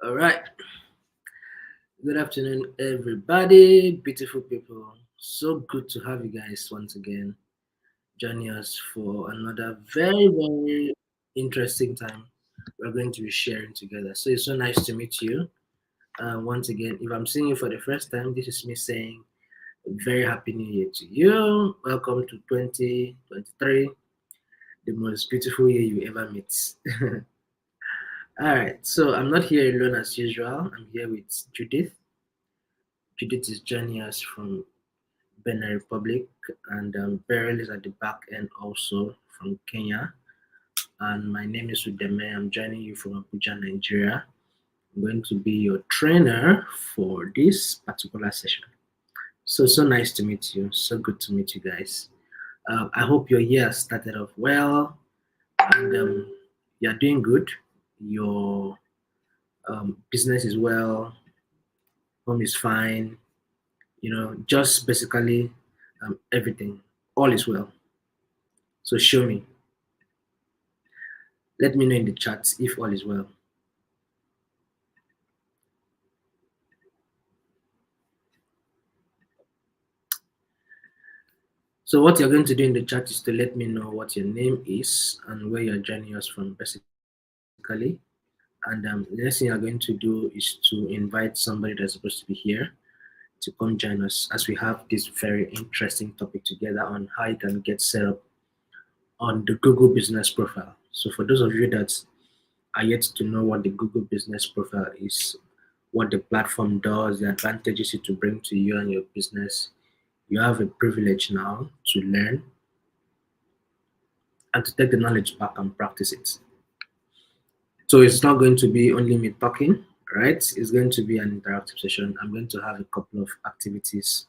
All right. Good afternoon, everybody. Beautiful people. So good to have you guys once again joining us for another very interesting time we're going to be sharing together. So it's so nice to meet you. Once again, if I'm seeing you for the first time, this is me saying a very happy new year to you. Welcome to 2023, the most beautiful year you ever meet. All right. So I'm not here alone as usual. I'm here with Judith. Judith is joining us from Benin Republic, and Beryl is at the back end also from Kenya. And my name is Udeme. I'm joining you from Abuja, Nigeria. I'm going to be your trainer for this particular session. So nice to meet you. So good to meet you guys. I hope your year started off well and you're doing good. Your business is well, home is fine, just basically everything. All is well. So show me. Let me know in the chat if all is well. So what you're going to do in the chat is to let me know what your name is and where you're joining us from, basically. And the next thing you're going to do is to invite somebody that's supposed to be here to come join us as we have this very interesting topic together on how you can get set up on the Google Business Profile. So for those of you that are yet to know what the Google Business Profile is, what the platform does, the advantages it will bring to you and your business, you have a privilege now to learn and to take the knowledge back and practice it. So it's not going to be only me talking, right? It's going to be an interactive session. I'm going to have a couple of activities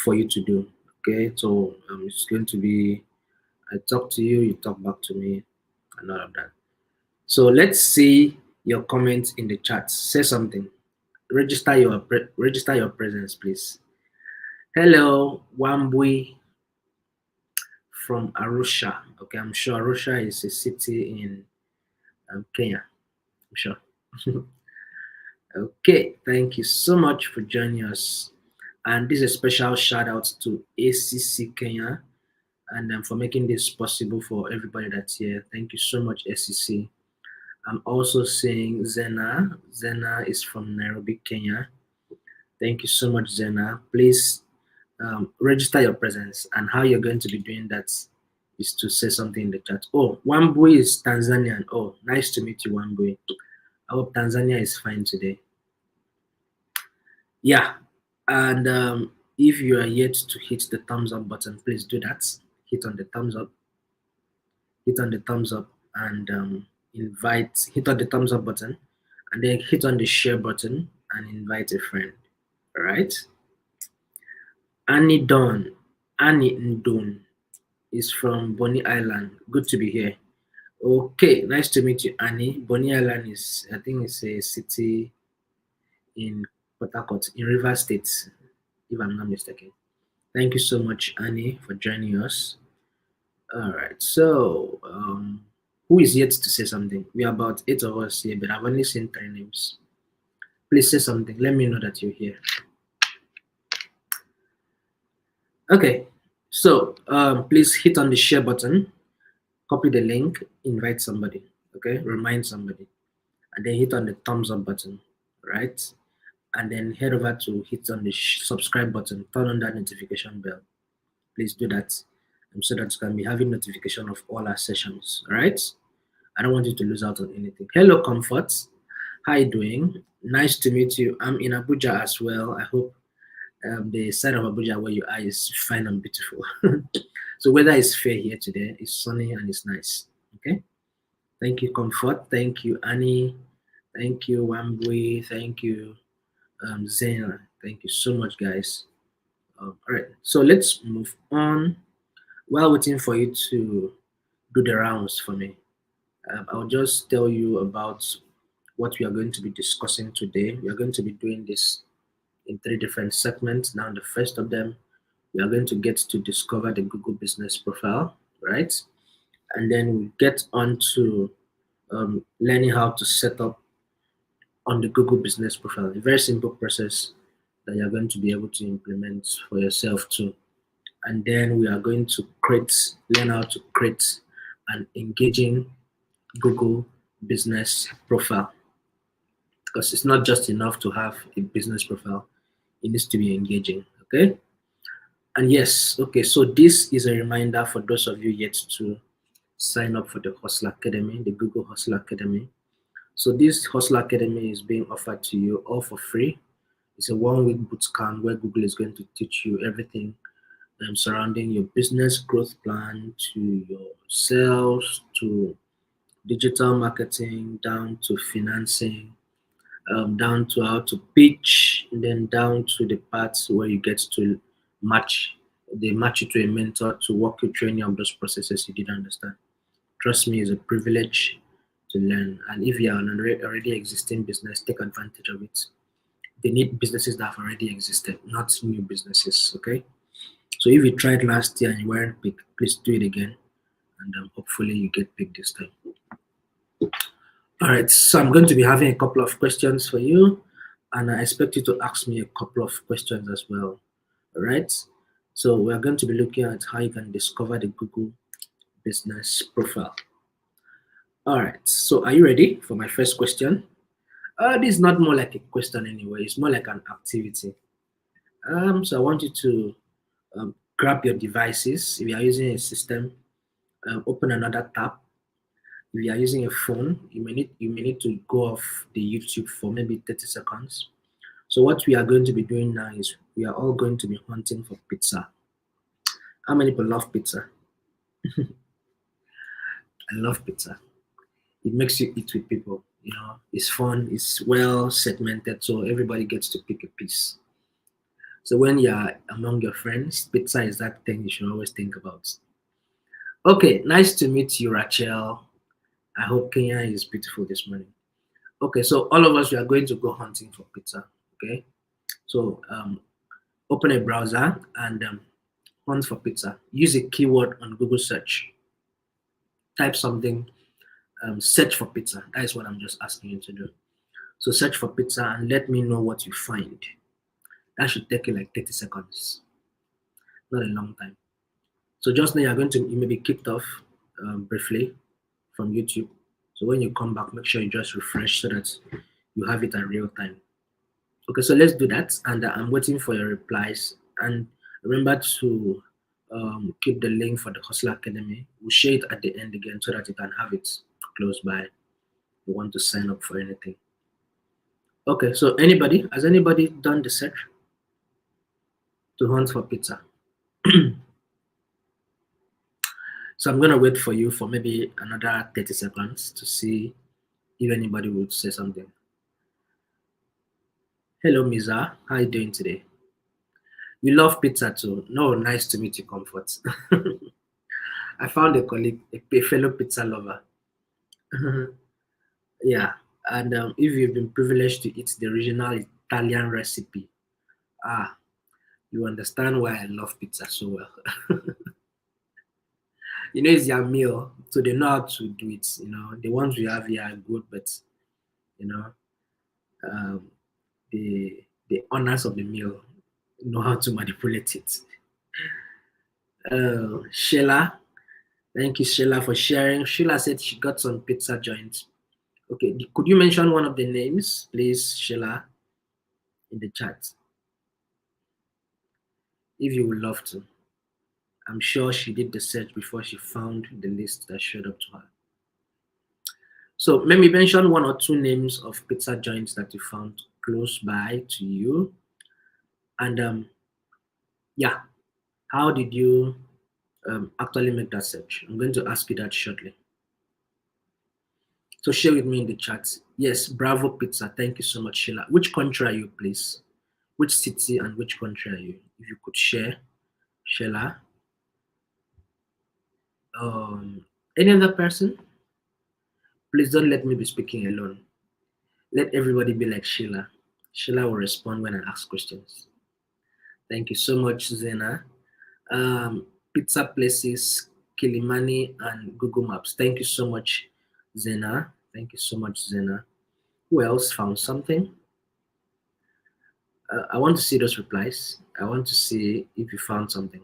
for you to do. Okay, so it's going to be I talk to you, you talk back to me, and all of that. So let's see your comments in the chat. Say something. Register your presence, please. Hello, Wambui from Arusha. Okay, I'm sure Arusha is a city in Kenya. I'm sure. Okay, thank you so much for joining us. And this is a special shout out to ACC Kenya and for making this possible for everybody that's here. Thank you so much, ACC. I'm also seeing Zena. Zena is from Nairobi, Kenya. Thank you so much, Zena. Please register your presence, and how you're going to be doing that is to say something in the chat. Oh, Wambui is Tanzanian. Oh, nice to meet you, Wambui. I hope Tanzania is fine today. Yeah, and if you are yet to hit the thumbs up button, please do that. Hit on the thumbs up. Hit on the thumbs up and hit on the thumbs up button, and then hit on the share button and invite a friend. All right. Annie Ndon is from Bonny Island. Good to be here. Okay, nice to meet you, Annie. Bonny Island is, I think, it's a city in Port Harcourt, in River State, if I'm not mistaken. Thank you so much, Annie, for joining us. All right, so who is yet to say something? We are about 8 of us here, but I've only seen 3 names. Please say something. Let me know that you're here. Okay, so please hit on the share button, copy the link, invite somebody, okay, remind somebody, and then hit on the thumbs up button, right? And then head over to hit on the subscribe button, turn on that notification bell. Please do that so that you can be having notification of all our sessions, all right? I don't want you to lose out on anything. Hello, Comfort. How you doing? Nice to meet you. I'm in Abuja as well. I hope the side of Abuja where you are is fine and beautiful. So weather is fair here today. It's sunny and it's nice. Okay. Thank you, Comfort. Thank you, Annie. Thank you, Wambui. Thank you, Zena. Thank you so much, guys. All right. So let's move on. While waiting for you to do the rounds for me, I'll just tell you about what we are going to be discussing today. We are going to be doing this in 3 different segments. Now, the first of them, we are going to get to discover the Google Business Profile, right? And then we get on to learning how to set up on the Google Business Profile. A very simple process that you're going to be able to implement for yourself too. And then we are going to learn how to create an engaging Google Business Profile, because it's not just enough to have a business profile, it needs to be engaging. Okay. And yes, okay, so this is a reminder for those of you yet to sign up for the Hustle Academy, the Google Hustle Academy. So this Hustle Academy is being offered to you all for free. It's a 1 week boot camp where Google is going to teach you everything surrounding your business growth plan, to your sales, to digital marketing, down to financing, down to how to pitch, and then down to the parts where you get to match. They match you to a mentor to walk you through any of those processes you didn't understand. Trust me, it's a privilege to learn. And if you are an already existing business, take advantage of it. They need businesses that have already existed, not new businesses. Okay. So if you tried last year and you weren't picked, please do it again, and hopefully you get picked this time. All right, so I'm going to be having a couple of questions for you, and I expect you to ask me a couple of questions as well. All right, so we're going to be looking at how you can discover the Google Business Profile. All right, so are you ready for my first question? This is not more like a question anyway, it's more like an activity. So I want you to grab your devices. If you are using a system, open another tab. If you are using a phone, you may need to go off the YouTube for maybe 30 seconds. So what we are going to be doing now is we are all going to be hunting for pizza. How many people love pizza? I love pizza. It makes you eat with people. It's fun. It's well segmented, so everybody gets to pick a piece. So when you're among your friends, pizza is that thing you should always think about. Okay, nice to meet you, Rachel. I hope Kenya is beautiful this morning. Okay, so all of us, we are going to go hunting for pizza. Okay, so open a browser and hunt for pizza. Use a keyword on Google search. Type something, search for pizza. That is what I'm just asking you to do. So search for pizza and let me know what you find. That should take you like 30 seconds, not a long time. So just now you may be kicked off briefly from YouTube. So when you come back, make sure you just refresh so that you have it at real time. Okay, so let's do that, and I'm waiting for your replies. And remember to keep the link for the Hustle Academy. We'll share it at the end again so that you can have it close by if you want to sign up for anything. Okay, so has anybody done the search to hunt for pizza? So I'm gonna wait for you for maybe another 30 seconds to see if anybody would say something. Hello, Miza. How are you doing today? You love pizza too. No, nice to meet you, Comfort. I found a colleague, a fellow pizza lover. Yeah, and if you've been privileged to eat the original Italian recipe, you understand why I love pizza so well. It's their meal, so they know how to do it. The ones we have here are good, but you know, um, the owners of the meal know how to manipulate it. Sheila, thank you, Sheila, for sharing. Sheila said she got some pizza joints. Okay, could you mention one of the names, please, Sheila, in the chat, if you would love to? I'm sure she did the search before she found the list that showed up to her. So maybe mention one or two names of pizza joints that you found close by to you. And yeah, how did you actually make that search? I'm going to ask you that shortly. So share with me in the chat. Yes, Bravo Pizza. Thank you so much, Sheila. Which country are you, please? Which city and which country are you? If you could share, Sheila. Any other person? Please don't let me be speaking alone. Let everybody be like Sheila. Sheila will respond when I ask questions. Thank you so much, Zena. Pizza places, Kilimani, and Google Maps. Thank you so much, Zena. Thank you so much, Zena. Who else found something? I want to see those replies. I want to see if you found something.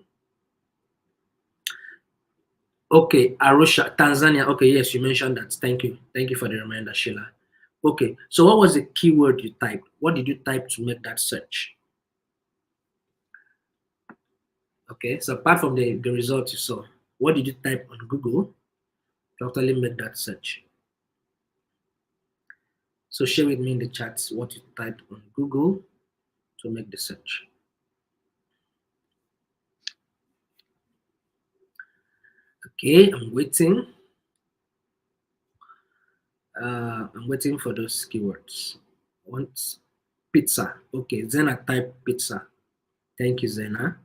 Okay, Arusha, Tanzania. Okay, yes, you mentioned that. Thank you. Thank you for the reminder, Sheila. Okay, so what was the keyword you typed? What did you type to make that search? Okay, so apart from the results you saw, what did you type on Google to actually make that search? So share with me in the chats what you typed on Google to make the search. Okay, I'm waiting. I'm waiting for those keywords. Want pizza. Okay, Zena typed pizza. Thank you, Zena.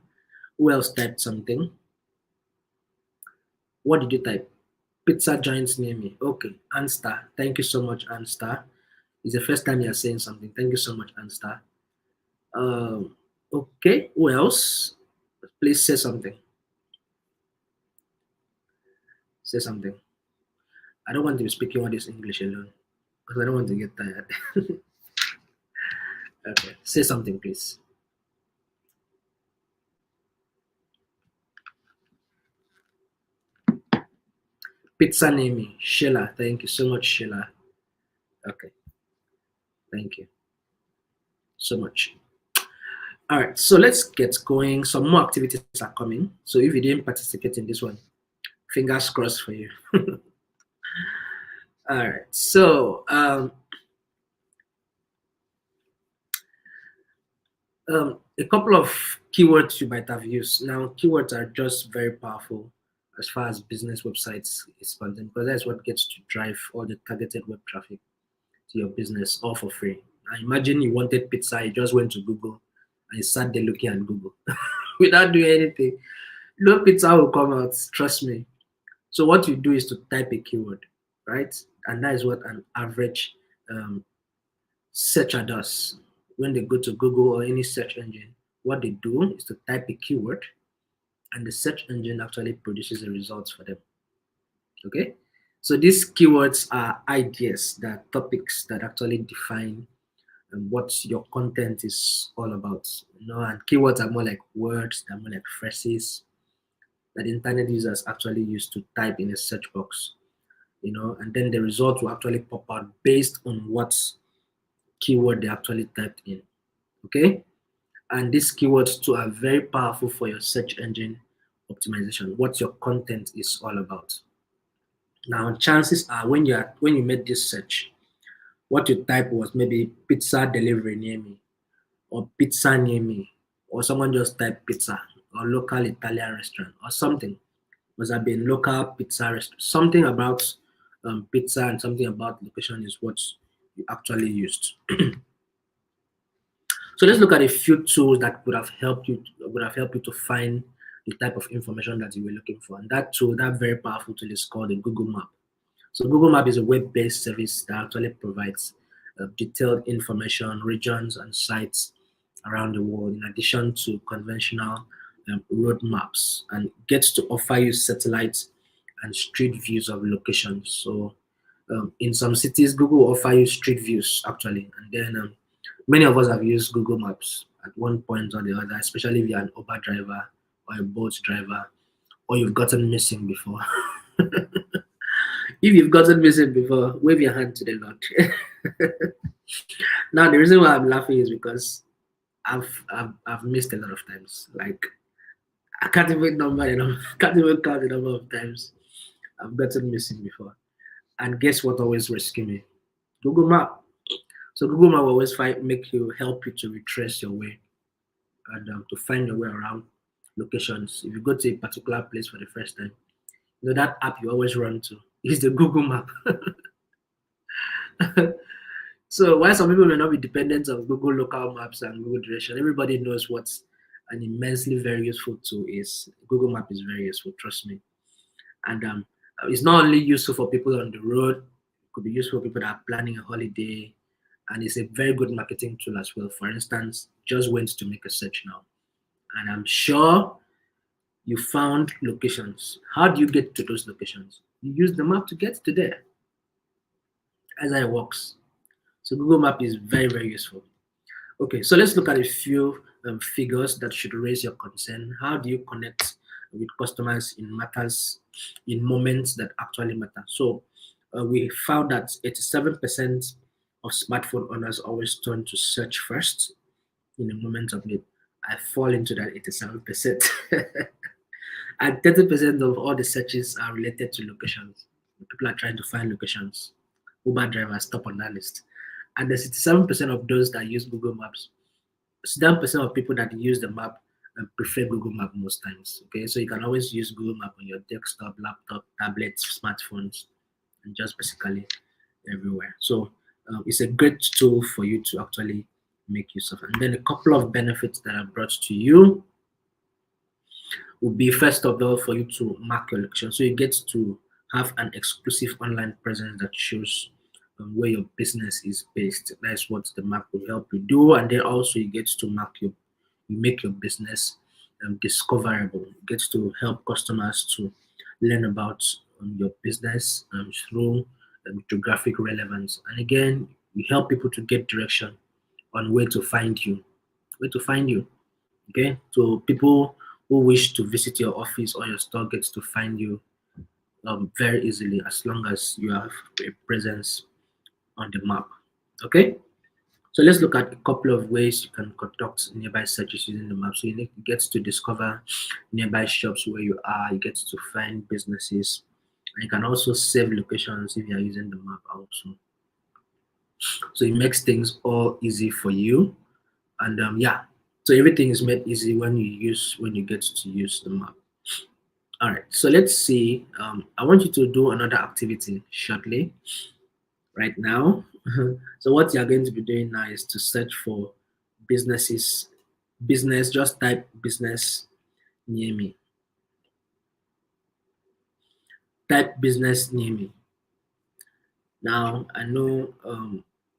Who else typed something? What did you type? Pizza joints near me. Okay, Anstar. Thank you so much, Anstar. It's the first time you're saying something. Thank you so much, Anstar. Okay, who else? Please say something. Say something. I don't want to be speaking all this English alone because I don't want to get tired. Okay, say something, please. Pizza near me. Sheila. Thank you so much, Sheila. Okay, thank you so much. All right, so let's get going. Some more activities are coming. So if you didn't participate in this one, fingers crossed for you. All right, so a couple of keywords you might have used. Now, keywords are just very powerful as far as business websites is concerned because that's what gets to drive all the targeted web traffic to your business all for free. Now, imagine you wanted pizza, you just went to Google and you sat there looking at Google without doing anything. No pizza will come out, trust me. So what you do is to type a keyword, right? And that is what an average um, searcher does. When they go to Google or any search engine, what they do is to type a keyword and the search engine actually produces the results for them. Okay? So these keywords are ideas, that topics that actually define what your content is all about. And keywords are more like words, they're more like phrases that internet users actually use to type in a search box. And then the result will actually pop out based on what keyword they actually typed in. Okay? And these keywords too are very powerful for your search engine optimization, what your content is all about. Now, chances are when you made this search, what you type was maybe pizza delivery near me, or pizza near me, or someone just typed pizza, or local Italian restaurant, or something. Must have been local pizza restaurant. Something about pizza and something about location is what you actually used. So let's look at a few tools that would have helped you to find the type of information that you were looking for. And that very powerful tool is called a Google Map. So Google Map is a web-based service that actually provides detailed information, regions, and sites around the world, in addition to conventional road maps, and gets to offer you satellite and street views of locations. So in some cities, Google will offer you street views actually, and then many of us have used Google Maps at one point or the other, especially if you're an Uber driver or a boat driver, or you've gotten missing before. If you've gotten missing before, wave your hand to the Lord. Now, the reason why I'm laughing is because I've missed a lot of times. Like I can't even can't even count the number of times I've gotten missing before. And guess what always rescue me? Google Map. So Google Map will always help you to retrace your way and to find your way around locations. If you go to a particular place for the first time, that app you always run to is the Google Map. So while some people may not be dependent on Google local maps and Google direction, everybody knows what an immensely very useful tool is. Google Map is very useful, trust me. And it's not only useful for people on the road, it could be useful for people that are planning a holiday, and it's a very good marketing tool as well. For instance, just went to make a search now, and I'm sure you found locations. How do you get to those locations? You use the map to get to there. As I works. So Google Map is very, very useful. Okay, so let's look at a few figures that should raise your concern. How do you connect with customers in matters, in moments that actually matter? So we found that 87% of smartphone owners always turn to search first in a moment of need. I fall into that 87%. And 30% of all the searches are related to locations. People are trying to find locations. Uber drivers top on that list. And the 67% of those that use Google Maps, 7% of people that use the map prefer Google Map most times. Okay, so you can always use Google Map on your desktop, laptop, tablets, smartphones, and just basically everywhere. So it's a great tool for you to actually make use of. And then a couple of benefits that are brought to you will be first of all for you to mark your location. So you get to have an exclusive online presence that shows where your business is based. That's what the map will help you do. And then also you get to you make your business discoverable. You get to help customers to learn about your business through geographic relevance. And again, you help people to get direction on where to find you. Where to find you. Okay, so people who wish to visit your office or your store gets to find you very easily as long as you have a presence on the map. Okay, so let's look at a couple of ways you can conduct nearby searches using the map. So you get to discover nearby shops where you are, you get to find businesses, and you can also save locations if you are using the map also. So it makes things all easy for you. And yeah, so everything is made easy when you get to use the map. All right, so let's see. I want you to do another activity shortly, right now. So what you're going to be doing now is to search for businesses, business. Just type business near me. Type business near me. Now I know.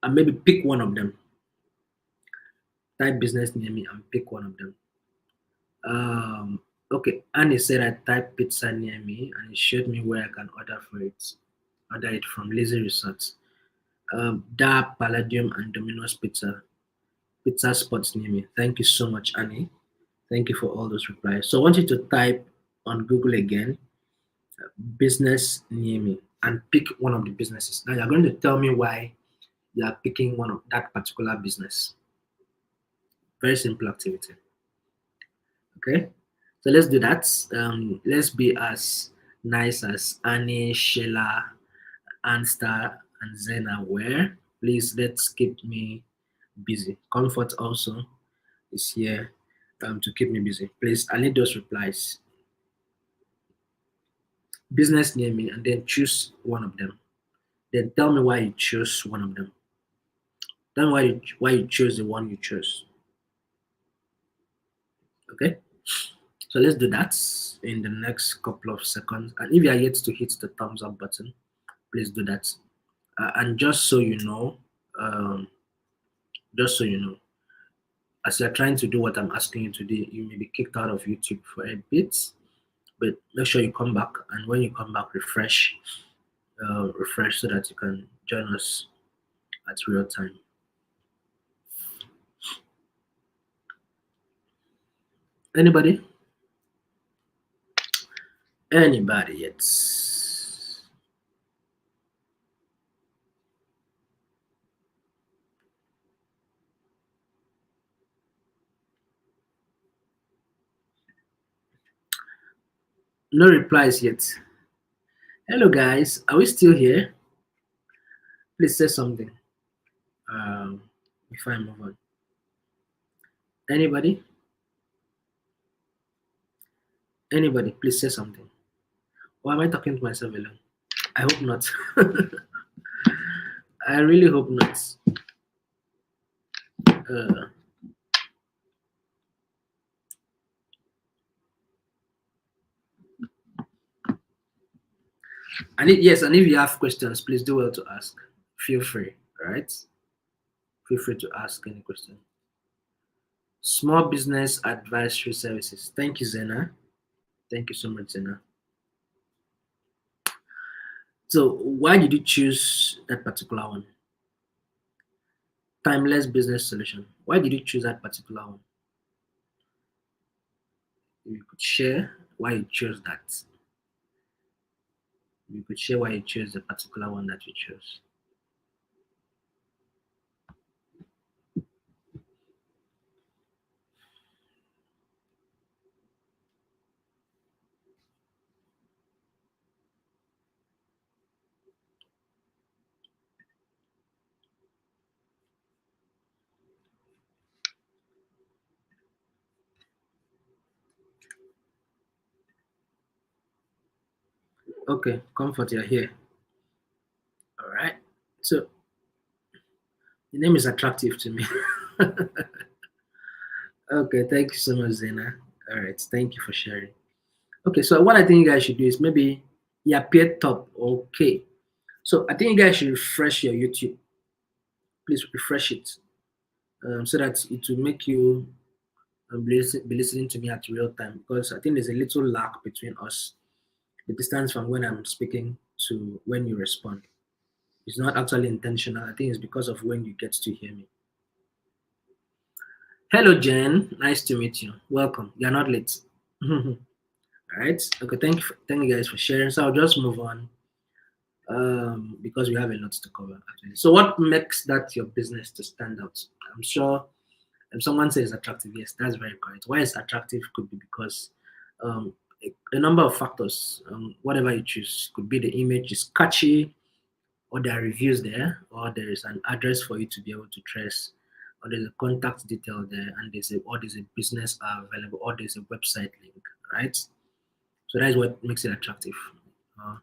And maybe pick one of them. Type business near me and pick one of them. Okay, Annie said I typed pizza near me and it showed me where I can order for it. Order it from Lazy Resorts. Da Palladium and Domino's pizza spots near me. Thank you so much, Annie. Thank you for all those replies. So I want you to type on Google again, business near me, and pick one of the businesses. Now you're going to tell me why you are picking one of that particular business. Very simple activity. Okay, so let's do that. Let's be as nice as Annie, Sheila, Anstar, and Zena were. Please let's keep me busy. Comfort also is here to keep me busy. Please, I need those replies. Business near me, and then choose one of them. Then tell me why you chose one of them. Tell me why you chose the one you chose. Okay. So let's do that in the next couple of seconds. And if you are yet to hit the thumbs up button, please do that. And um, just so you know, as you're trying to do what I'm asking you to do, you may be kicked out of YouTube for a bit, but make sure you come back. And when you come back, refresh so that you can join us at real time. Anybody? Anybody yet? No replies yet. Hello, guys. Are we still here? Please say something um, before I move on. Anybody? Anybody? Please say something. Or am I talking to myself alone? I hope not. I really hope not. Uh, yes, and if you have questions, please do well to ask. Feel free, all right? Feel free to ask any question. Small business advisory services. Thank you, Zena. Thank you so much, Zena. So, why did you choose that particular one? timeless business solution. Why did you choose that particular one? If you could share why you chose that. If you could share why you chose the particular one that you chose. Okay, comfort, you're here. All right. So the name is attractive to me. Okay, thank you so much, Zena. All right, thank you for sharing. Okay, so what I think you guys should do is maybe you appear top. Okay, so I think you guys should refresh your YouTube. Please refresh it so that it will make you be listening to me at real time because I think there's a little lag between us, the distance from when I'm speaking to when you respond. It's not actually intentional. I think it's because of when you get to hear me. Hello, Jen. Nice to meet you. Welcome. You're not late. All right. Okay. Thank you guys for sharing. So I'll just move on because we have a lot to cover actually. So what makes that your business to stand out? I'm sure if someone says attractive, yes, that's very correct. Why it's attractive could be because a number of factors. Whatever you choose could be the image is catchy, or there are reviews there, or there is an address for you to be able to trace, or there's a contact detail there, and there's a business available, or there's a website link, right? So that is what makes it attractive. Uh,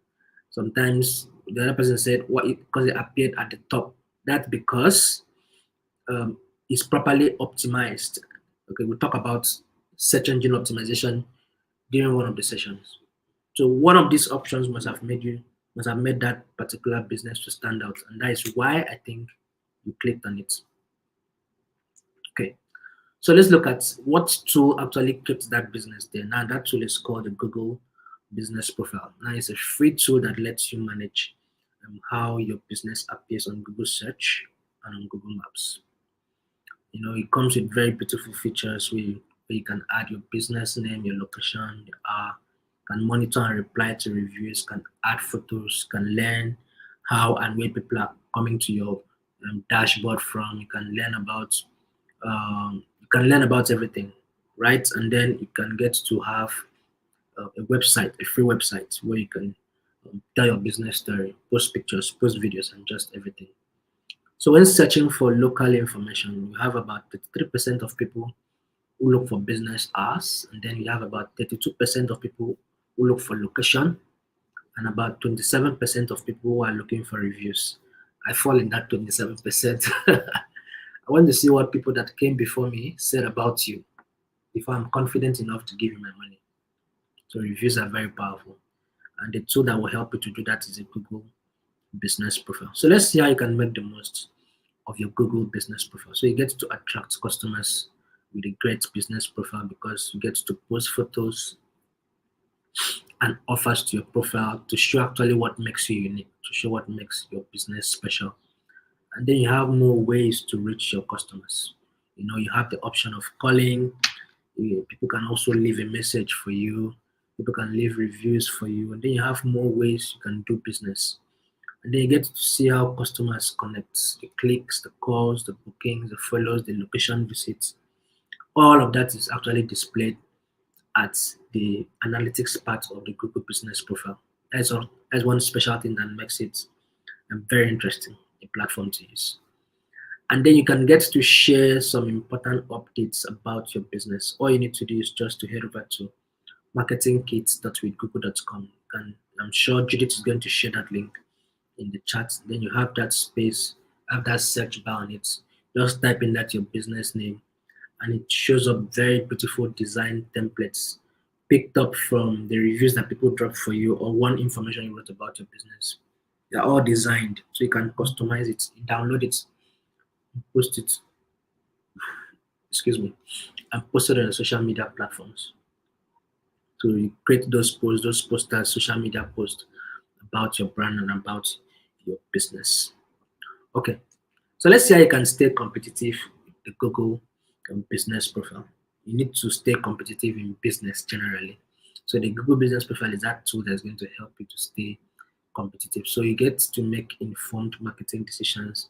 Sometimes the other person said what because it appeared at the top. That's because um, it's properly optimized. Okay, we'll talk about search engine optimization during one of the sessions. So one of these options must have made that particular business to stand out, and that is why I think you clicked on it. Okay, so let's look at what tool actually keeps that business there. Now that tool is called the Google Business Profile. Now it's a free tool that lets you manage how your business appears on Google Search and on Google Maps. You know, it comes with very beautiful features where you can add your business name, your location, your hour, can monitor and reply to reviews, can add photos, can learn how and where people are coming to your dashboard from. You can learn about everything, right? And then you can get to have a website, a free website where you can tell your business story, post pictures, post videos, and just everything. So when searching for local information, you have about 33% of people who look for business hours, and then you have about 32% of people who look for location, and about 27% of people who are looking for reviews. I fall in that 27%. I want to see what people that came before me said about you before I'm confident enough to give you my money. So reviews are very powerful. And the tool that will help you to do that is a Google business profile. So let's see how you can make the most of your Google business profile. So you get to attract customers with a great business profile because you get to post photos and offers to your profile to show actually what makes you unique, to show what makes your business special. And then you have more ways to reach your customers. You know, you have the option of calling. People can also leave a message for you. People can leave reviews for you. And then you have more ways you can do business. And then you get to see how customers connect, the clicks, the calls, the bookings, the follows, the location visits. All of that is actually displayed at the analytics part of the Google Business Profile. That's one special thing that makes it very interesting, a platform to use. And then you can get to share some important updates about your business. All you need to do is just to head over to marketingkits.withgoogle.com. And I'm sure Judith is going to share that link in the chat. Then you have that space, have that search bar on it. Just type in that your business name, and it shows up very beautiful design templates picked up from the reviews that people drop for you or one information you wrote about your business. They're all designed so you can customize it, download it, post it, excuse me, and post it on the social media platforms. So you create those posts, those posters, social media posts about your brand and about your business. Okay. So let's see how you can stay competitive with the Google business profile. You need to stay competitive in business generally. So the Google business profile is that tool that's going to help you to stay competitive. So you get to make informed marketing decisions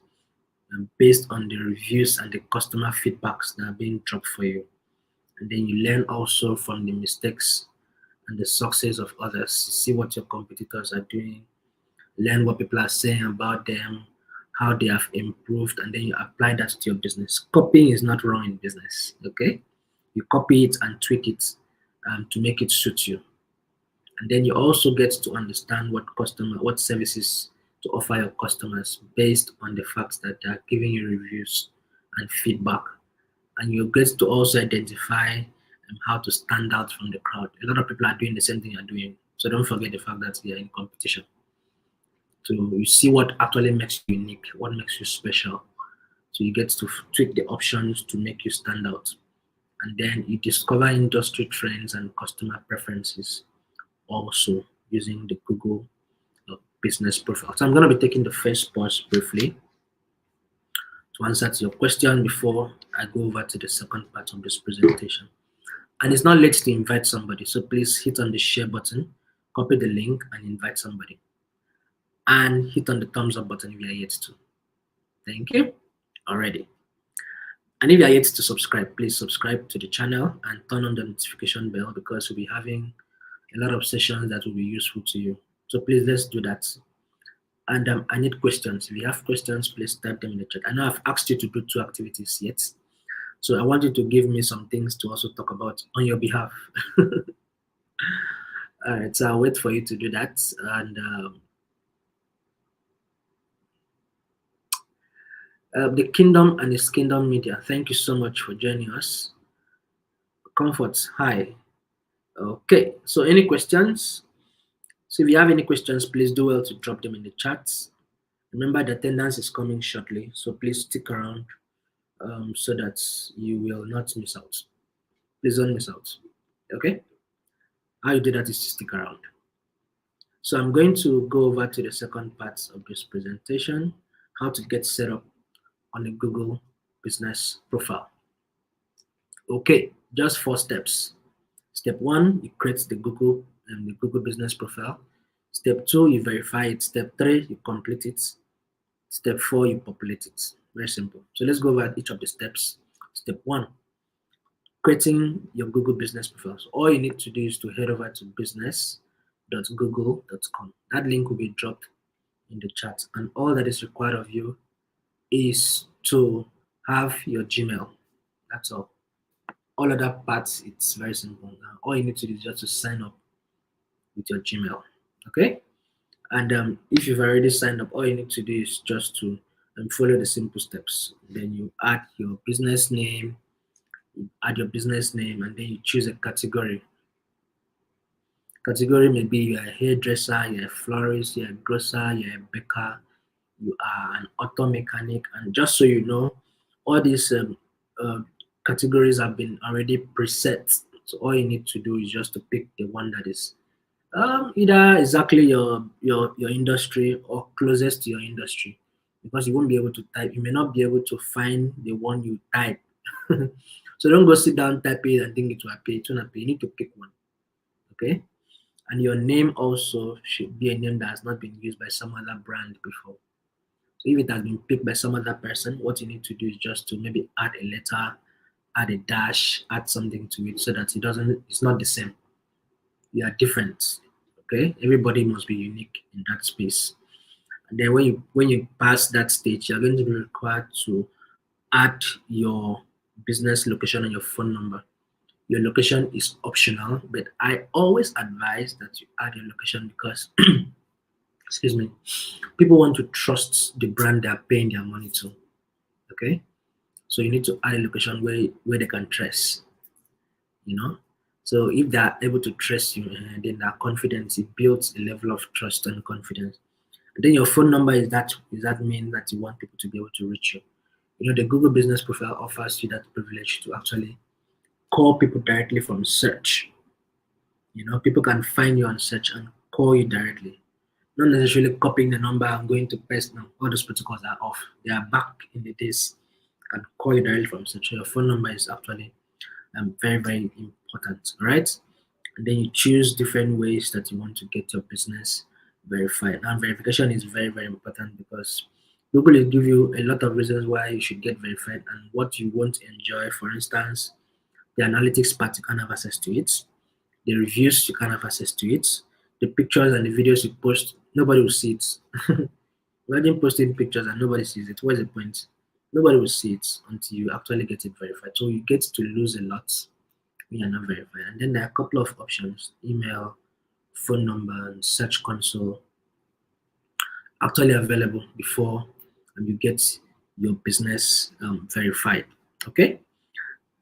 based on the reviews and the customer feedbacks that are being dropped for you. And then you learn also from the mistakes and the success of others. See what your competitors are doing, learn what people are saying about them, how they have improved, and then you apply that to your business. Copying is not wrong in business, okay? You copy it and tweak it to make it suit you. And then you also get to understand what services to offer your customers based on the fact that they are giving you reviews and feedback. And you get to also identify how to stand out from the crowd. A lot of people are doing the same thing you're doing. So don't forget the fact that you're in competition. So you see what actually makes you unique, what makes you special. So you get to tweak the options to make you stand out. And then you discover industry trends and customer preferences also using the Google business profile. So I'm going to be taking the first pause briefly to answer to your question before I go over to the second part of this presentation. And it's not late to invite somebody, so please hit on the share button, copy the link, and invite somebody. And hit on the thumbs up button if you are yet to. Thank you already. And if you are yet to subscribe, please subscribe to the channel and turn on the notification bell because we'll be having a lot of sessions that will be useful to you. So please, let's do that. And I need questions. If you have questions, please type them in the chat. I know I've asked you to do 2 activities yet. So I want you to give me some things to also talk about on your behalf. All right, so I'll wait for you to do that. And the Kingdom and His Kingdom Media, thank you so much for joining us. Comforts, hi. Okay, so any questions? So if you have any questions, please do well to drop them in the chats. Remember, the attendance is coming shortly, so please stick around so that you will not miss out. Please don't miss out. Okay? How you do that is to stick around. So I'm going to go over to the second part of this presentation, how to get set up on a Google business profile. Okay, just 4 steps. Step 1, you create the Google business profile. Step 2, you verify it. Step 3, you complete it. Step 4, you populate it. Very simple. So let's go over each of the steps. Step 1, creating your Google business profile. So all you need to do is to head over to business.google.com. That link will be dropped in the chat. And all that is required of you is to have your Gmail. That's all. All other parts, it's very simple. All you need to do is just to sign up with your Gmail. Okay? And if you've already signed up, all you need to do is just to follow the simple steps. Then you add your business name, and then you choose a category. Category may be you're a hairdresser, you're a florist, you're a grocer, you're a baker, you are an auto mechanic, and just so you know, all these categories have been already preset. So all you need to do is just to pick the one that is either exactly your industry or closest to your industry, because you won't be able to type. You may not be able to find the one you type. So don't go sit down, type it, and think it will appear. It won't appear. You need to pick one. Okay. And your name also should be a name that has not been used by some other brand before. So if it has been picked by some other person, what you need to do is just to maybe add a letter, add a dash, add something to it so that it's not the same. You are different. Okay, everybody must be unique in that space. And then when you pass that stage, you're going to be required to add your business location and your phone number. Your location is optional, but I always advise that you add your location because excuse me, people want to trust the brand they're paying their money to. Okay, so you need to add a location where they can trace. So if they're able to trust you, then that confidence, it builds a level of trust and confidence. And then your phone number is that mean that you want people to be able to reach you. The Google business profile offers you that privilege to actually call people directly from search. People can find you on search and call you directly. Not necessarily copying the number and going to paste now. All those protocols are off. They are back in the days. You can call you directly from such. Your phone number is actually very, very important. All right. And then you choose different ways that you want to get your business verified. Now, verification is very, very important because Google will give you a lot of reasons why you should get verified and what you won't enjoy. For instance, the analytics part, you can't have access to it. The reviews, you can't have access to it. The pictures and the videos you post, nobody will see it. Imagine posting pictures and nobody sees it. What's the point? Nobody will see it until you actually get it verified. So you get to lose a lot when you're not verified. And then there are a couple of options: email, phone number, and search console actually available before you get your business verified. Okay.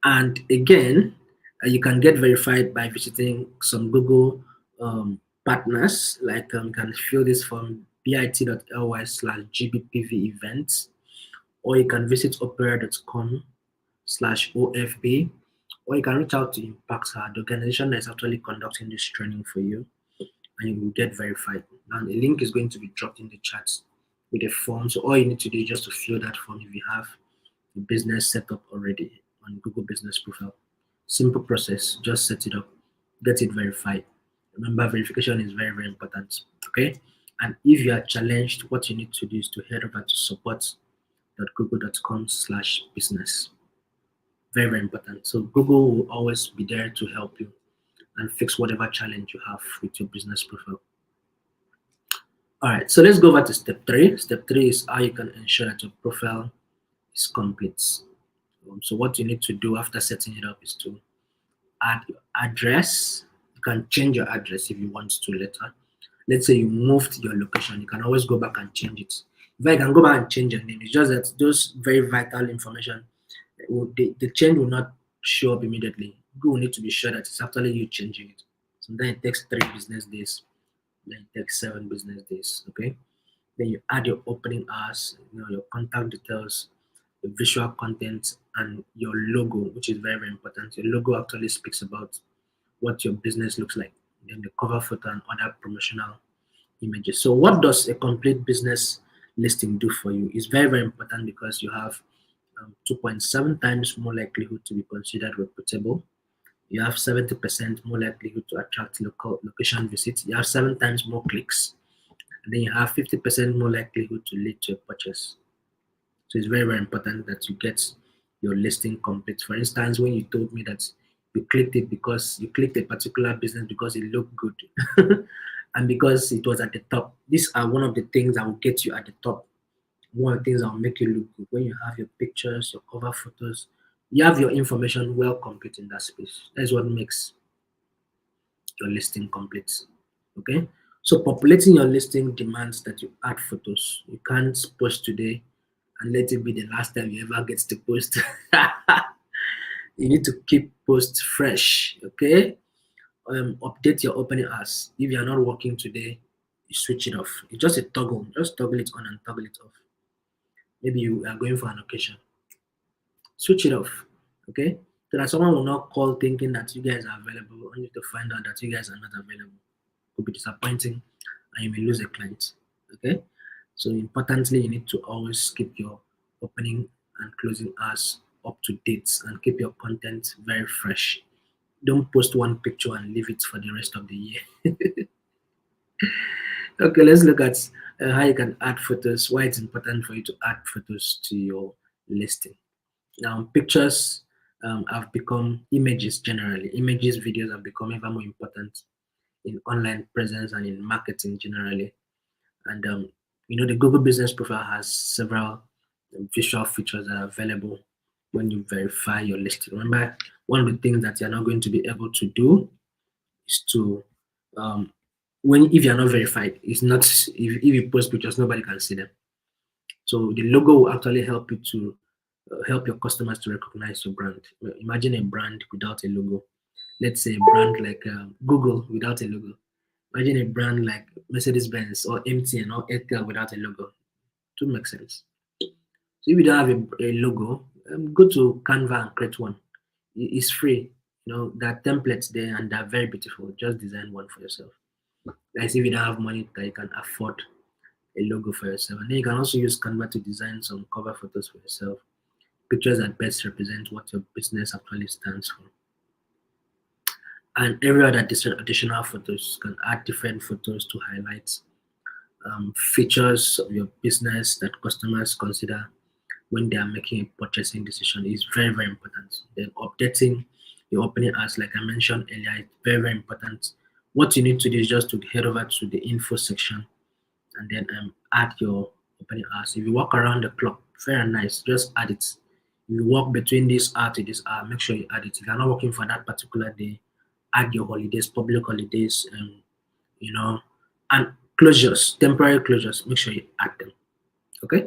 And again, you can get verified by visiting some Google partners. Like you can fill this form bit.ly/gbpv events, or you can visit opera.com/OFB, or you can reach out to Impact, the organization that is actually conducting this training for you, and you will get verified. And a link is going to be dropped in the chat with a form. So all you need to do is just to fill that form if you have a business set up already on Google Business Profile. Simple process, just set it up, get it verified. Remember, verification is very, very important. Okay. And if you are challenged, what you need to do is to head over to support.google.com/business. Very, very important. So Google will always be there to help you and fix whatever challenge you have with your business profile. All right, so let's go over to step three. Step three is how you can ensure that your profile is complete. So what you need to do after setting it up is to add your address. You can change your address if you want to later. Let's say you moved your location, you can always go back and change it. If I can go back and change your name, it's just that those very vital information, the change will not show up immediately. Google will need to be sure that it's actually you changing it. Sometimes it takes 3 business days, then it takes 7 business days. Okay. Then you add your opening hours, your contact details, the visual content, and your logo, which is very, very important. Your logo actually speaks about what your business looks like. Then the cover photo and other promotional images. So, what does a complete business listing do for you? It's very, very important because you have 2.7 times more likelihood to be considered reputable. You have 70% more likelihood to attract location visits. You have 7 times more clicks, and then you have 50% more likelihood to lead to a purchase. So it's very, very important that you get your listing complete. For instance, when you told me that you clicked it because you clicked a particular business because it looked good and because it was at the top. These are one of the things that will get you at the top. One of the things that will make you look good. When you have your pictures, your cover photos, you have your information well complete in that space. That's what makes your listing complete. Okay. So populating your listing demands that you add photos. You can't post today and let it be the last time you ever get to post. You need to keep posts fresh. Okay. Update your opening hours. If you are not working today, you switch it off. It's just a toggle. Just toggle it on and toggle it off. Maybe you are going for an occasion. Switch it off. Okay. So that someone will not call thinking that you guys are available only to find out that you guys are not available. Could be disappointing and you may lose a client. Okay. So importantly, you need to always keep your opening and closing hours up to date and keep your content very fresh. Don't post one picture and leave it for the rest of the year. Okay, let's look at how you can add photos. Why it's important for you to add photos to your listing. Now, pictures have become images generally. Images, videos have become ever more important in online presence and in marketing generally. And the Google Business Profile has several visual features that are available when you verify your listing. Remember, one of the things that you're not going to be able to do is to when if you're not verified, it's not if you post pictures, nobody can see them. So the logo will actually help you to help your customers to recognize your brand. Imagine a brand without a logo. Let's say a brand like Google without a logo. Imagine a brand like Mercedes Benz or MTN or Airtel without a logo. It would make sense. So if you don't have a logo, go to Canva and create one. It's free. There are templates there and they're very beautiful. Just design one for yourself. Like if you don't have money that you can afford a logo for yourself. And then you can also use Canva to design some cover photos for yourself. Pictures that best represent what your business actually stands for. And every other additional photos, you can add different photos to highlight features of your business that customers consider when they are making a purchasing decision is very, very important. Then updating your opening hours, like I mentioned earlier, is very, very important. What you need to do is just to head over to the info section and then add your opening hours. If you walk around the clock, very nice, just add it. If you walk between this hour to this hour, make sure you add it. If you're not working for that particular day, add your holidays, public holidays, you know, and closures, temporary closures, make sure you add them. Okay?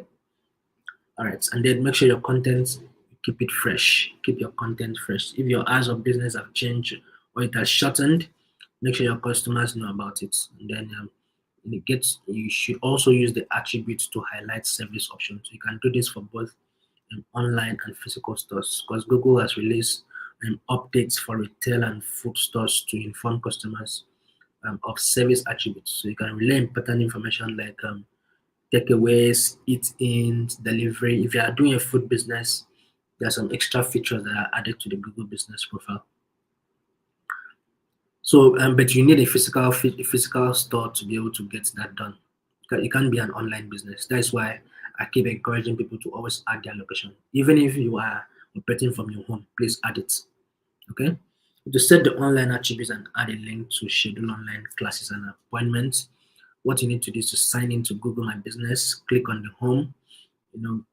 All right. And then make sure your content, keep it fresh. Keep your content fresh. If your hours of business have changed or it has shortened, make sure your customers know about it. And then you should also use the attributes to highlight service options. You can do this for both online and physical stores because Google has released updates for retail and food stores to inform customers of service attributes. So you can relay important information like takeaways, eat-ins, delivery. If you are doing a food business, there are some extra features that are added to the Google Business Profile. So, but you need a physical store to be able to get that done. It can't be an online business. That's why I keep encouraging people to always add their location, even if you are operating from your home. Please add it. Okay. To set the online attributes and add a link to schedule online classes and appointments, what you need to do is to sign into Google My Business, click on the home,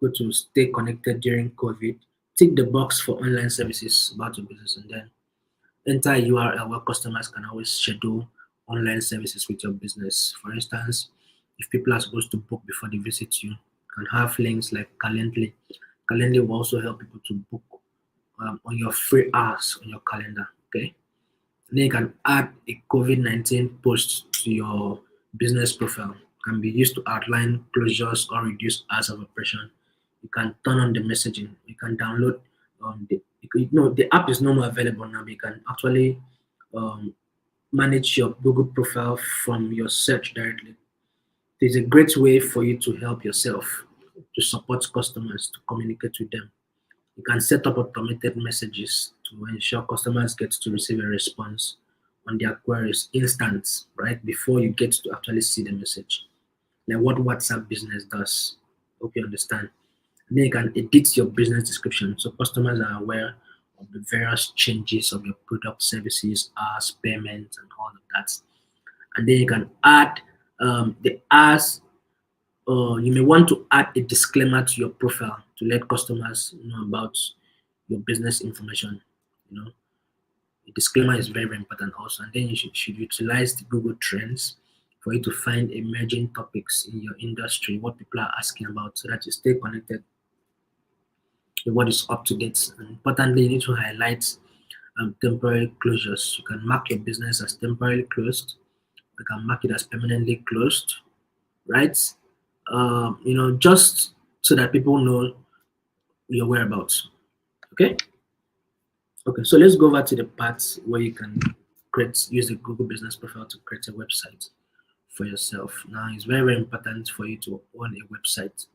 go to stay connected during COVID, tick the box for online services about your business, and then enter a URL where customers can always schedule online services with your business. For instance, if people are supposed to book before they visit you, you can have links like Calendly. Calendly will also help people to book on your free hours on your calendar. Okay. And then you can add a COVID-19 post to your business profile. It can be used to outline closures or reduce hours of operation. You can turn on the messaging. You can download the app is no more available now. But you can actually um, manage your Google profile from your search directly. It's a great way for you to help yourself, to support customers, to communicate with them. You can set up automated messages to ensure customers get to receive a response on their queries instant, right before you get to actually see the message. Like what WhatsApp business does. Hope you understand. And then you can edit your business description so customers are aware of the various changes of your product, services, hours, payments, and all of that. And then you can add the hours you may want to add a disclaimer to your profile to let customers know about your business information. You know, a disclaimer is very, very important also. And then you should utilize the Google Trends for you to find emerging topics in your industry, what people are asking about, so that you stay connected with what is up to date. And importantly, you need to highlight temporary closures. You can mark your business as temporarily closed. You can mark it as permanently closed, right? Just so that people know your whereabouts. Okay. Okay. So let's go over to the parts where you can use the Google Business Profile to create a website for yourself. Now, it's very, very important for you to own a website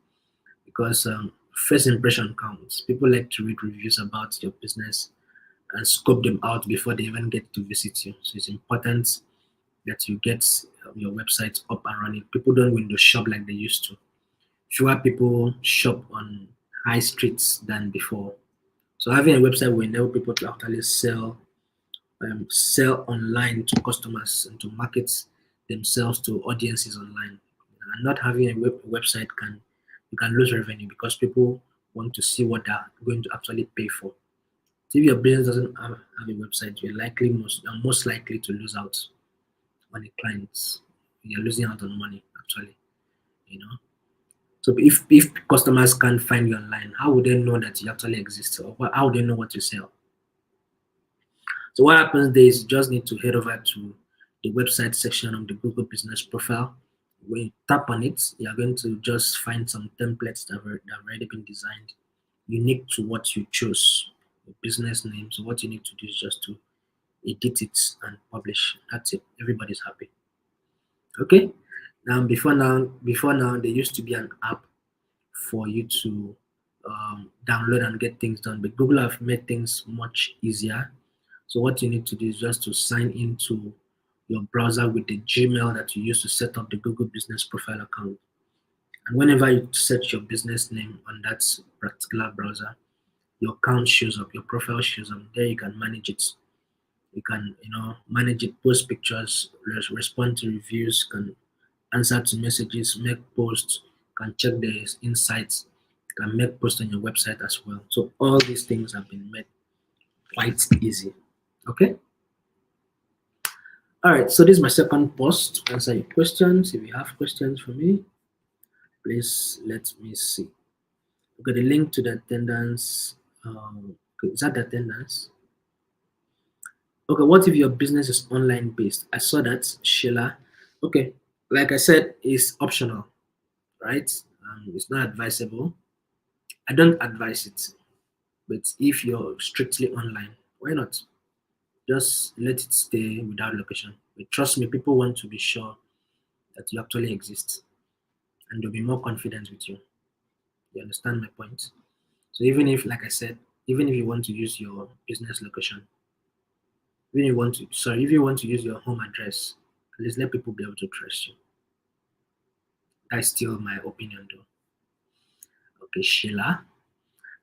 because first impression counts. People like to read reviews about your business and scope them out before they even get to visit you. So it's important that you get your website up and running. People don't window shop like they used to. Fewer people shop on high streets than before. So having a website will enable people to actually sell online to customers and to market themselves to audiences online. And not having a website you can lose revenue because people want to see what they're going to actually pay for. So if your business doesn't have a website, you're most likely to lose out on the clients. You're losing out on money actually. You know. So if customers can't find you online, how would they know that you actually exist, or how would they know what you sell? So what happens there is you just need to head over to the website section of the Google Business Profile. When you tap on it, you're going to just find some templates that have already been designed, unique to what you chose, your business name. So what you need to do is just to edit it and publish. That's it. Everybody's happy. Okay. Before now, there used to be an app for you to download and get things done, but Google have made things much easier. So what you need to do is just to sign into your browser with the Gmail that you use to set up the Google Business Profile account. And whenever you search your business name on that particular browser, your account shows up, your profile shows up. There you can manage it. You can, manage it, post pictures, respond to reviews, can answer to messages, make posts, can check the insights, can make posts on your website as well. So all these things have been made quite easy. Okay. All right. So this is my second post to answer your questions. If you have questions for me, please let me see. Okay, the link to the attendance. Okay, is that the attendance? Okay, what if your business is online based? I saw that, Sheila. Okay, like I said, it's optional, right? It's not advisable. I don't advise it, but if you're strictly online, why not? Just let it stay without location. But trust me, people want to be sure that you actually exist and they'll be more confident with you. You understand my point? So even if, like I said, even if you want to use your business location, if you want to use your home address, at least let people be able to trust you. That's still my opinion though. Okay, Sheila.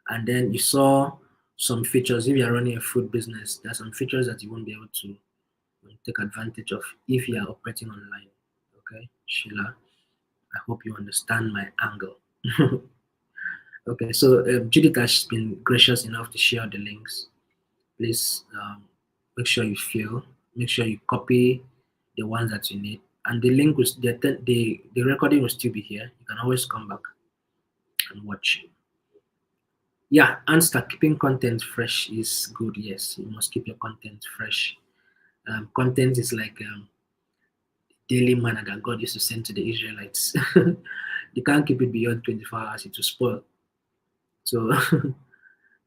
And then you saw some features. If you're running a food business, there are some features that you won't be able to take advantage of if you are operating online. Okay, Sheila. I hope you understand my angle. Okay, so Judith has been gracious enough to share the links. Please make sure you fill, make sure you copy the ones that you need, and the link was the recording will still be here. You can always come back and watch. Yeah, answer keeping content fresh is good. Yes, you must keep your content fresh. Content is like daily manna that God used to send to the Israelites. You can't keep it beyond 24 hours; it will spoil. So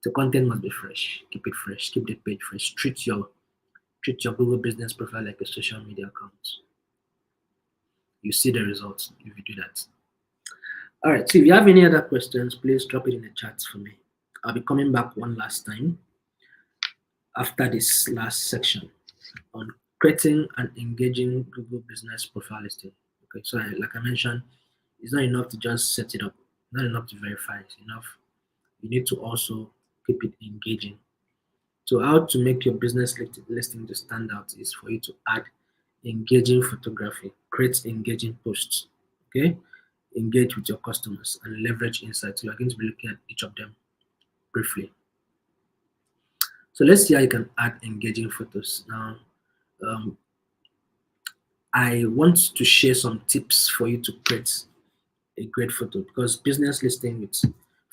the content must be fresh. Keep it fresh. Keep the page fresh. Treat your Google business profile like a social media account. You see the results if you do that. All right. So if you have any other questions, please drop it in the chat for me. I'll be coming back one last time after this last section on creating and engaging Google business profile listing. Okay. So like I mentioned, it's not enough to just set it up. Not enough to verify. It's enough. You need to also keep it engaging. So how to make your business listing to stand out is for you to add engaging photography, create engaging posts, okay? Engage with your customers and leverage insights. We are going to be looking at each of them briefly. So let's see how you can add engaging photos. Now, um, I want to share some tips for you to create a great photo because business listing with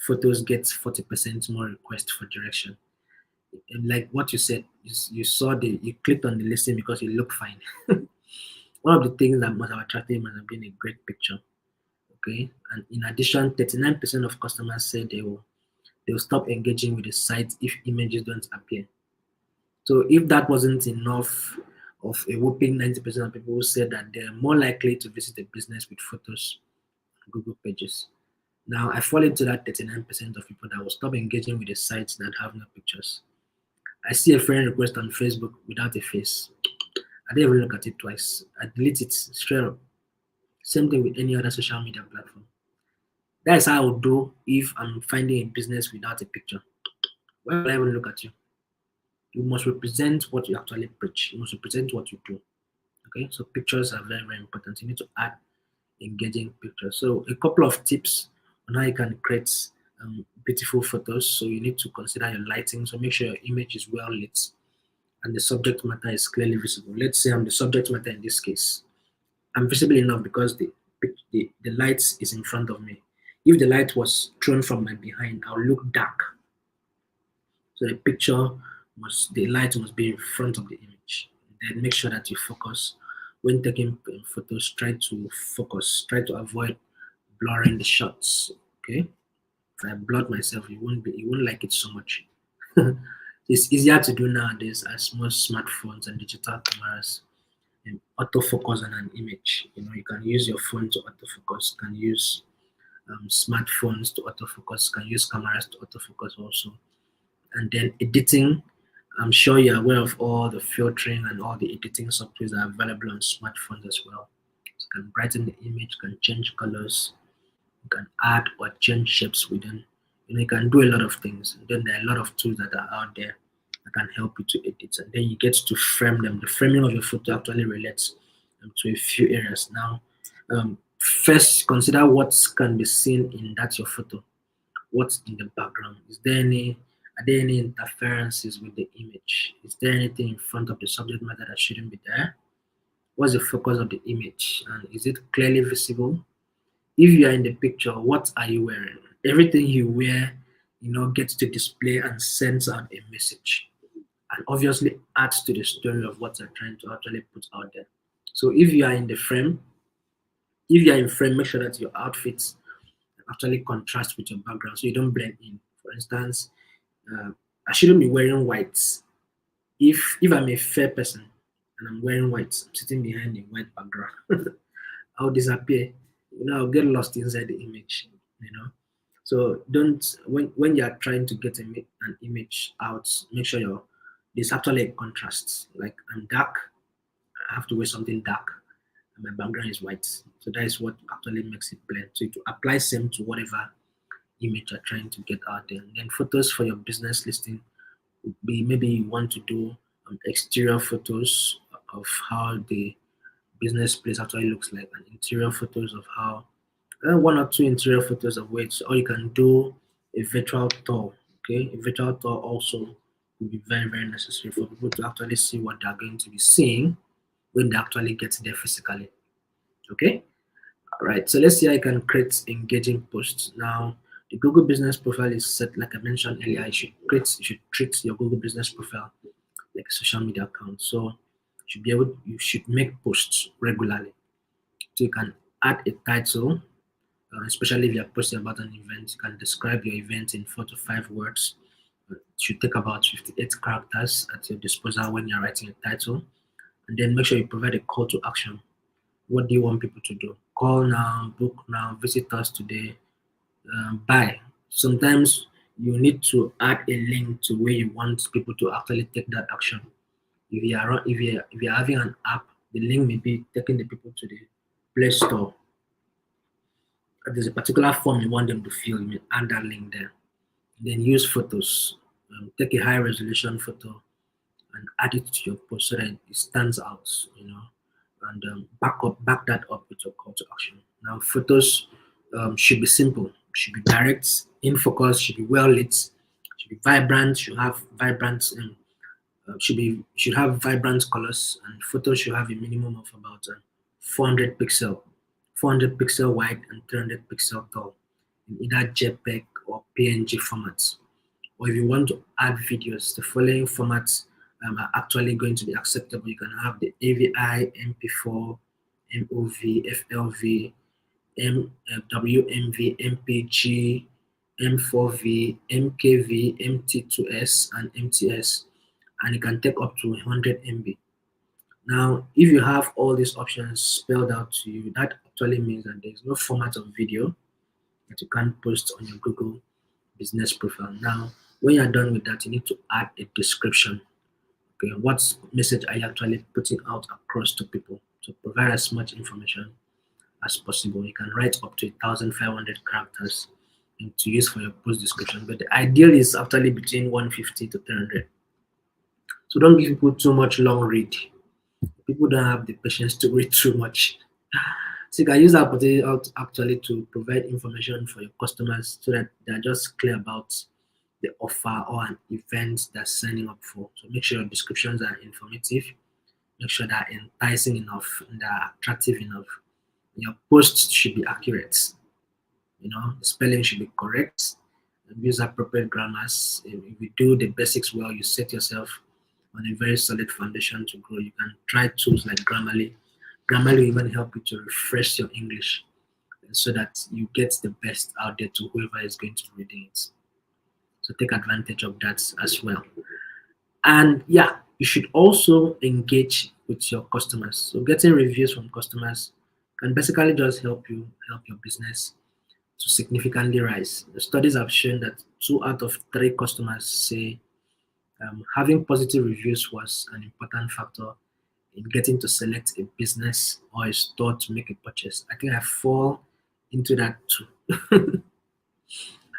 photos gets 40% more requests for direction. And like what you said, you clicked on the listing because it looked fine. One of the things that must have attracted him must have been a great picture. Okay, and in addition, 39% of customers say they will stop engaging with the site if images don't appear. So if that wasn't enough of a whopping 90% of people who said that they're more likely to visit a business with photos on Google pages. Now I fall into that 39% of people that will stop engaging with the sites that have no pictures. I see a friend request on Facebook without a face. I didn't even look at it twice. I delete it straight up. Same thing with any other social media platform. That's how I would do if I'm finding a business without a picture. Why would I even look at you? You must represent what you actually preach. You must represent what you do. Okay, so pictures are very, very important. You need to add engaging pictures. So a couple of tips on how you can create beautiful photos. So you need to consider your lighting. So make sure your image is well lit and the subject matter is clearly visible. Let's say I'm the subject matter in this case. I'm visible enough because the light is in front of me. If the light was thrown from my behind, I'll look dark. So the light must be in front of the image. Then make sure that you focus. When taking photos, try to focus. Try to avoid blurring the shots. Okay. If I blur myself, you won't like it so much. It's easier to do nowadays as most smartphones and digital cameras autofocus on an image. You can use your phone to autofocus. You can use smartphones to autofocus. You can use cameras to autofocus also. And then editing, I'm sure you're aware of all the filtering and all the editing softwares that are available on smartphones as well. So you can brighten the image, you can change colors, you can add or change shapes within. You can do a lot of things. And then there are a lot of tools that are out there that can help you to edit. And then you get to frame them. The framing of your photo actually relates to a few areas. Now, first consider what can be seen in that your photo. What's in the background? Are there any interferences with the image? Is there anything in front of the subject matter that shouldn't be there? What's the focus of the image? And is it clearly visible? If you are in the picture, what are you wearing? Everything you wear, gets to display and sends out a message. And obviously adds to the story of what you're trying to actually put out there. So if you are in frame, make sure that your outfits actually contrast with your background so you don't blend in. For instance, uh, I shouldn't be wearing white. If I'm a fair person and I'm wearing white, I'm sitting behind a white background, I'll disappear. I'll get lost inside the image. So don't when you are trying to get an image out, make sure there's actually a contrast. Like I'm dark, I have to wear something dark, and my background is white. So that is what actually makes it blend. So to apply same to whatever image you're trying to get out there. And then photos for your business listing would be maybe you want to do exterior photos of how the business place actually looks like, and interior photos of how one or two interior photos of which, or you can do a virtual tour. Okay, a virtual tour also will be very, very necessary for people to actually see what they're going to be seeing when they actually get there physically. Okay, all right. So let's see how I can create engaging posts. Now, the Google Business Profile is set, like I mentioned earlier. You should treat your Google Business Profile like a social media account. So you should make posts regularly. So you can add a title, especially if you're posting about an event. You can describe your event in 4 to 5 words. It should take about 58 characters at your disposal when you're writing a title. And then make sure you provide a call to action. What do you want people to do? Call now, book now, visit us today, buy. Sometimes you need to add a link to where you want people to actually take that action. If you're having an app, the link may be taking the people to the Play Store. If there's a particular form you want them to fill, you may add that link there. Then use photos. Take a high resolution photo and add it to your post so that it stands out, and back that up with your call to action. Now, photos should be simple, should be direct, in focus, should be well lit, should be vibrant, should have vibrant colors, and photos should have a minimum of about 400 pixel wide and 300 pixel tall in either JPEG or PNG formats. Or if you want to add videos, the following formats are actually going to be acceptable. You can have the AVI, MP4, MOV, FLV, WMV, MPG, M4V, MKV, MT2S, and MTS, and it can take up to 100 MB. Now, if you have all these options spelled out to you, that actually means that there's no format of video that you can post on your Google Business Profile. Now, when you're done with that, you need to add a description. Okay, what message are you actually putting out across to people to provide as much information as possible? You can write up to 1,500 characters to use for your post description, but the ideal is actually between 150 to 300. So don't give people too much long read. People don't have the patience to read too much. So you can use that opportunity out actually to provide information for your customers so that they're just clear about the offer or an event they're signing up for. So make sure your descriptions are informative, make sure they're enticing enough and they're attractive enough. Your posts should be accurate. The spelling should be correct. Use appropriate grammars. If you do the basics well, you set yourself on a very solid foundation to grow. You can try tools like Grammarly. Grammarly will even help you to refresh your English so that you get the best out there to whoever is going to read it. So take advantage of that as well. And yeah, You should also engage with your customers. So getting reviews from customers can basically just help your business to significantly rise. The studies have shown that 2 out of 3 customers say having positive reviews was an important factor in getting to select a business or a store to make a purchase. I think I fall into that too.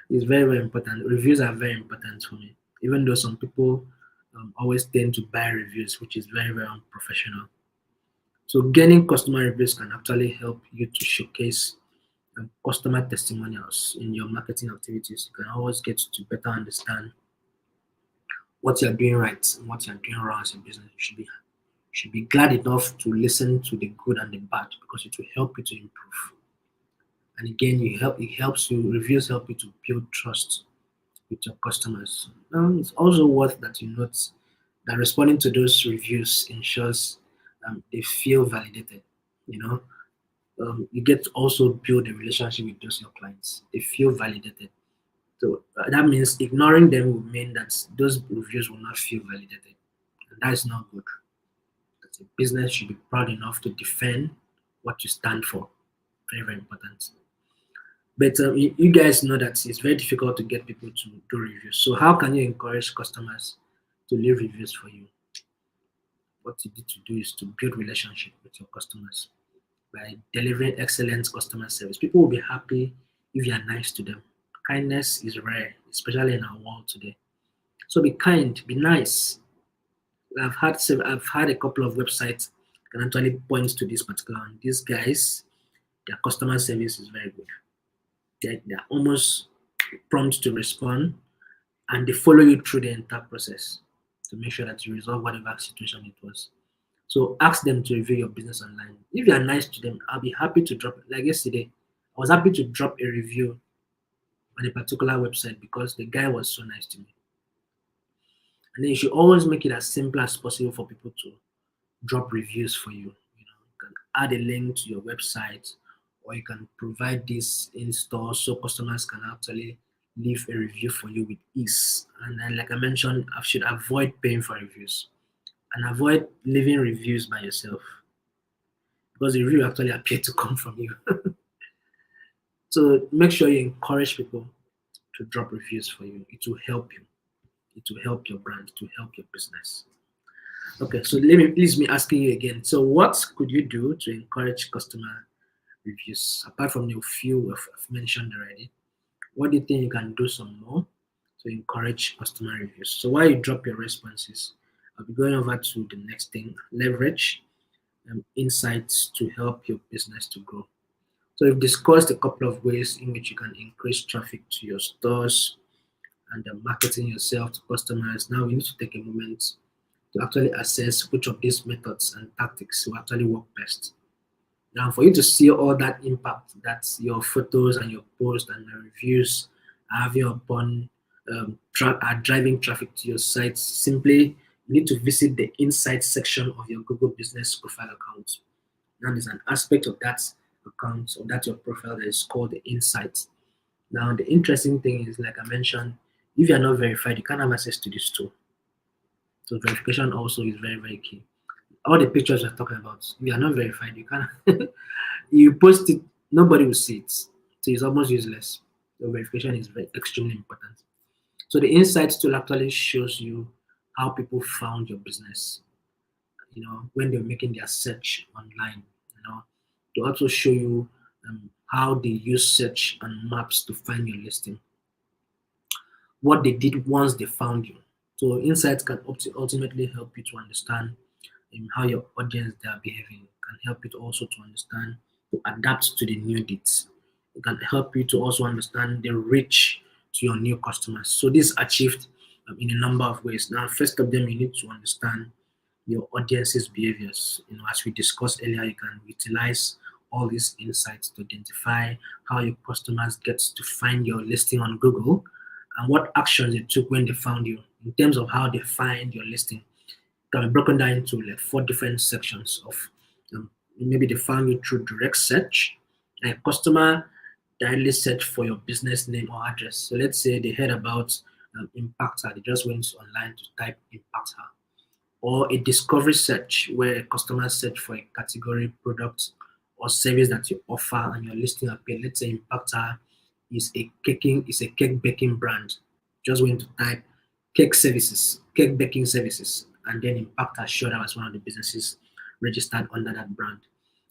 It's very, very important. Reviews are very important for me, even though some people always tend to buy reviews, which is very, very unprofessional. So, gaining customer reviews can actually help you to showcase customer testimonials in your marketing activities. You can always get to better understand what you're doing right and what you're doing wrong as a business. You should be glad enough to listen to the good and the bad because it will help you to improve. And again, it helps you, reviews help you to build trust with your customers. It's also worth that you note that responding to those reviews ensures they feel validated. You know, you get to also build a relationship with those your clients. They feel validated. So that means ignoring them will mean that those reviews will not feel validated, and that is not good. As a business, should be proud enough to defend what you stand for. Very, very important. But you guys know that it's very difficult to get people to do reviews. So how can you encourage customers to leave reviews for you? What you need to do is to build relationship with your customers by delivering excellent customer service. People will be happy if you are nice to them. Kindness is rare, especially in our world today. So be kind, be nice. I've had a couple of websites can actually point to this particular one. These guys, their customer service is very good. They're almost prompt to respond, and they follow you through the entire process to make sure that you resolve whatever situation it was. So ask them to review your business online. If you are nice to them, I'll be happy to drop it. Like yesterday, I was happy to drop a review on a particular website because the guy was so nice to me. And then you should always make it as simple as possible for people to drop reviews for you. You can add a link to your website, or you can provide this in store so customers can actually leave a review for you with ease. And then, like I mentioned, I should avoid paying for reviews and avoid leaving reviews by yourself because the review actually appear to come from you. So make sure you encourage people to drop reviews for you. It will help you. It will help your brand. It will help your business. Okay, so let me asking you again. So what could you do to encourage customer reviews apart from the few I've mentioned already? What do you think you can do some more to encourage customer reviews? So while you drop your responses, I'll be going over to the next thing: leverage insights to help your business to grow. So we've discussed a couple of ways in which you can increase traffic to your stores and marketing yourself to customers. Now we need to take a moment to actually assess which of these methods and tactics will actually work best. Now, for you to see all that impact that your photos and your posts and the reviews are having upon are driving traffic to your site, simply you need to visit the insights section of your Google Business Profile account. Now, there's an aspect of that account or that your profile that is called the insights. Now, the interesting thing is, like I mentioned, if you are not verified, you can't have access to this tool. So verification also is very, very key. All the pictures we're talking about, if you are not verified, you can't. You post it, nobody will see it. So it's almost useless. So verification is very extremely important. So the insights tool actually shows you how people found your business, when they're making their search online, to also show you how they use search and maps to find your listing, what they did once they found you. So insights can ultimately help you to understand how your audience they are behaving. It can help you to also to understand to adapt to the new needs. It can help you to also understand the reach to your new customers. So this is achieved in a number of ways. Now, first of them, you need to understand your audience's behaviors. As we discussed earlier, you can utilize all these insights to identify how your customers get to find your listing on Google and what actions they took when they found you in terms of how they find your listing can be broken down into like 4 different sections of maybe they found you through direct search, like customer directly search for your business name or address. So let's say they heard about Impactor, they just went online to type Impactor. or a discovery search where customers search for a category, product, or service that you offer and your listing appear. Let's say Impactor is a cake baking brand. Just going to type cake baking services, and then Impactor showed up as one of the businesses registered under that brand.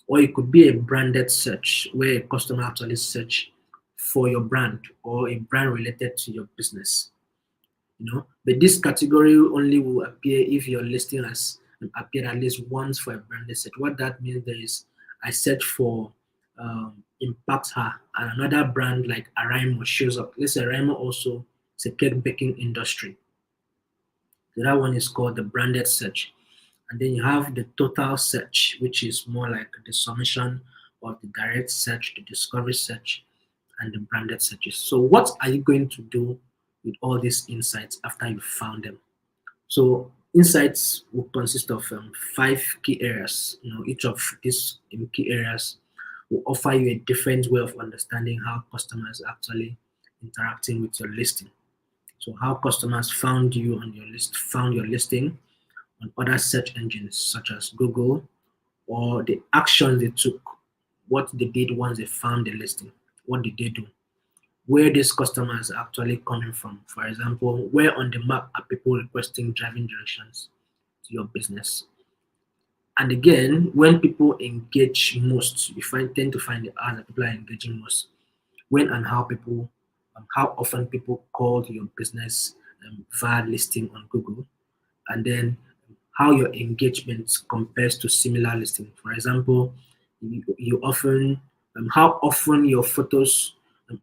Or it could be a branded search where a customer actually search for your brand or a brand related to your business. But this category only will appear if your listing has appeared at least once for a branded search. What that means there is I search for Impact Her and another brand like Araimo shows up. Let's say Araimo also is a cake baking industry. So that one is called the branded search. And then you have the total search, which is more like the summation of the direct search, the discovery search, and the branded searches. So what are you going to do with all these insights after you found them? So insights will consist of 5 key areas. Each of these key areas will offer you a different way of understanding how customers are actually interacting with your listing. So how customers found you on your list, found your listing on other search engines such as Google, or the actions they took, what they did once they found the listing, what did they do, where these customers are actually coming from. For example, where on the map are people requesting driving directions to your business? And again, when people engage most, tend to find the hours that people are engaging most. When and how often people call your business via listing on Google, and then how your engagement compares to similar listing. For example, you often how often your photos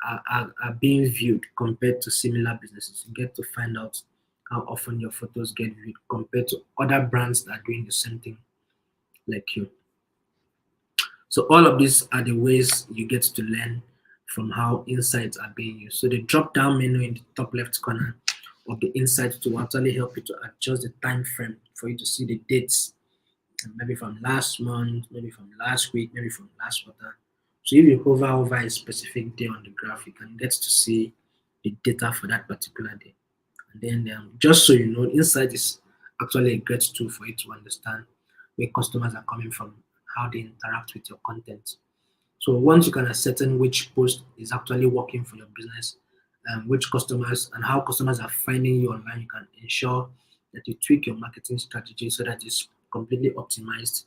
are being viewed compared to similar businesses. You get to find out how often your photos get viewed compared to other brands that are doing the same thing like you. So all of these are the ways you get to learn from how insights are being used. So the drop down menu in the top left corner of the insights to actually help you to adjust the time frame for you to see the dates, maybe from last month, maybe from last week, maybe from last quarter. So if you hover over a specific day on the graph, you can get to see the data for that particular day. And then just so you know, insight is actually a great tool for you to understand where customers are coming from, how they interact with your content. So once you can ascertain which post is actually working for your business, which customers and how customers are finding you online, you can ensure that you tweak your marketing strategy so that it's completely optimized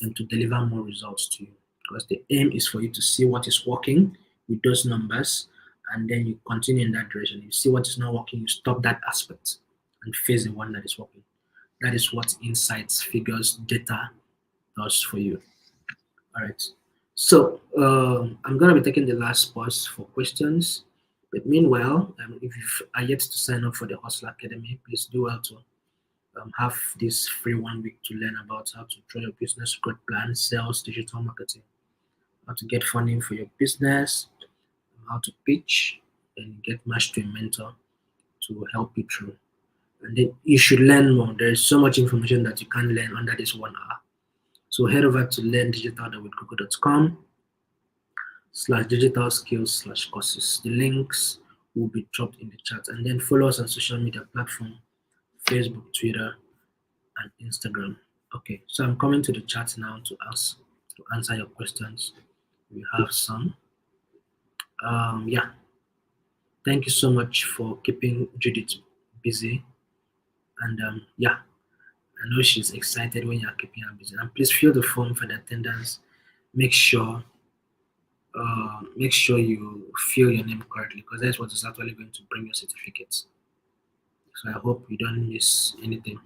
and to deliver more results to you. Because the aim is for you to see what is working with those numbers, and then you continue in that direction. You see what is not working, you stop that aspect and face the one that is working. That is what insights, figures, data does for you. All right. So I'm gonna be taking the last pause for questions. But meanwhile, if you are yet to sign up for the Hustle Academy, please do well to have this free 1 week to learn about how to draw your business growth plan, sales, digital marketing, how to get funding for your business, how to pitch, and get matched to a mentor to help you through. And then you should learn more. There is so much information that you can't learn under this 1 hour. So head over to learndigital.com/digital skills/courses. The links will be dropped in the chat. And then follow us on social media platform, Facebook, Twitter, and Instagram. Okay, so I'm coming to the chat now to answer your questions. We have some. Yeah, thank you so much for keeping Judith busy. And yeah, I know she's excited when you're keeping her busy. And please fill the form for the attendance. Make sure you fill your name correctly because that's what is actually going to bring your certificates. So I hope you don't miss anything.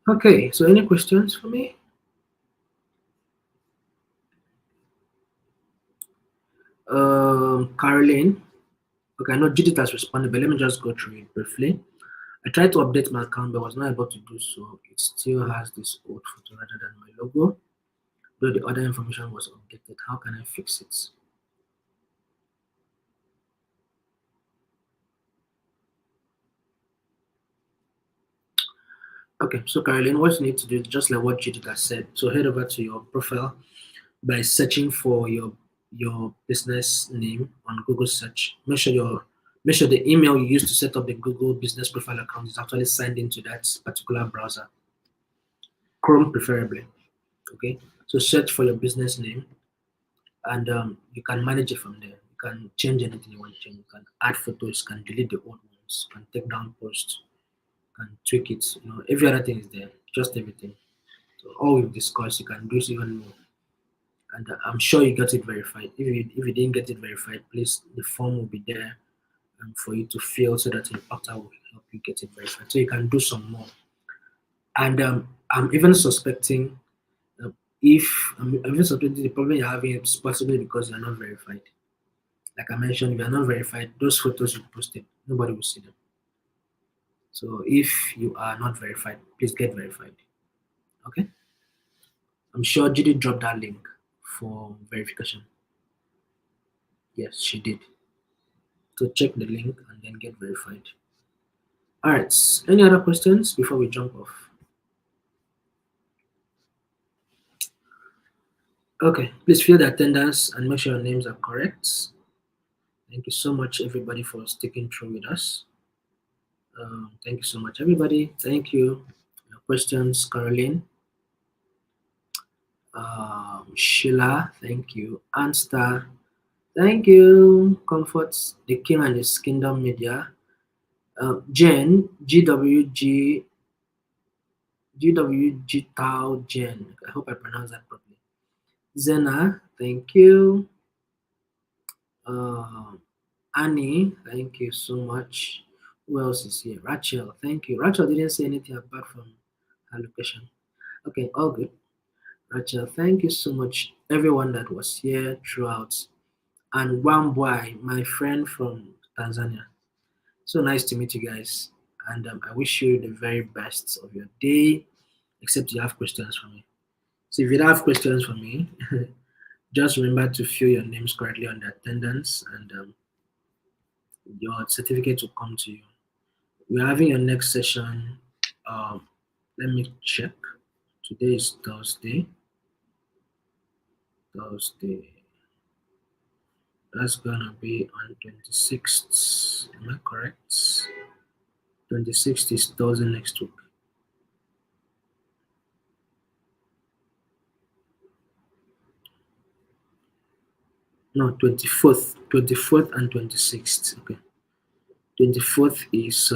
Okay, so any questions for me? Caroline. Okay, I know Judith has responded, but let me just go through it briefly. I tried to update my account, but was not able to do so. It still has this old photo rather than my logo, though the other information was updated. How can I fix it? Okay, so Caroline, what you need to do is just like what Judith has said. So head over to your profile by searching for your business name on Google search. Make sure your Make sure the email you use to set up the Google Business Profile account is actually signed into that particular browser, Chrome preferably. Okay, so search for your business name, and you can manage it from there. You can change anything you want to change. You can add photos, you can delete the old ones, you can take down posts, you can tweak it. Every other thing is there, just everything. So all we've discussed, you can do even more. And I'm sure you got it verified. If you didn't get it verified, please, the form will be there for you to fill so that the doctor will help you get it verified. So you can do some more. And I'm even suspecting uh, I'm even suspecting the problem you're having is possibly because you're not verified. Like I mentioned, if you're not verified, those photos you posted, nobody will see them. So if you are not verified, please get verified. Okay? I'm sure Judy dropped that link for verification. Yes, she did. So check the link and then get verified. All right. Any other questions before we jump off? Okay. Please fill the attendance and make sure your names are correct. Thank you so much, everybody, for sticking through with us. Thank you so much, everybody. Thank you. Your questions, Caroline, Sheila, thank you. Anstar, thank you. Comforts, the King and his Kingdom Media. Jen, GWG Tao Jen. I hope I pronounced that properly. Zena, thank you. Annie, thank you so much. Who else is here? Rachel, thank you. Rachel didn't say anything apart from her location. Okay, all good. Rachel, thank you so much, everyone that was here throughout. And Wambwai, my friend from Tanzania. So nice to meet you guys. And I wish you the very best of your day, except you have questions for me. So if you don't have questions for me, just remember to fill your names correctly on the attendance, and your certificate will come to you. We're having your next session. Um, Let me check. Today is Thursday. Thursday. That's gonna be on 26th. Am I correct? 26th is Thursday next week. No, 24th. 24th and 26th. Okay. 24th is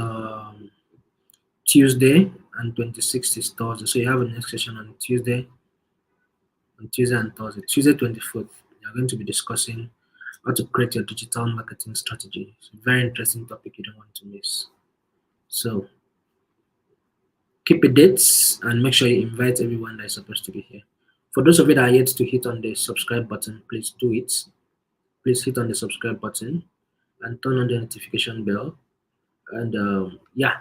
Tuesday and 26th is Thursday. So you have a next session on Tuesday and Thursday. Tuesday 24th, you're going to be discussing how to create your digital marketing strategy. It's a very interesting topic you don't want to miss. So keep it dates and make sure you invite everyone that is supposed to be here. For those of you that are yet to hit on the subscribe button, please do it. Please hit on the subscribe button and turn on the notification bell. And yeah,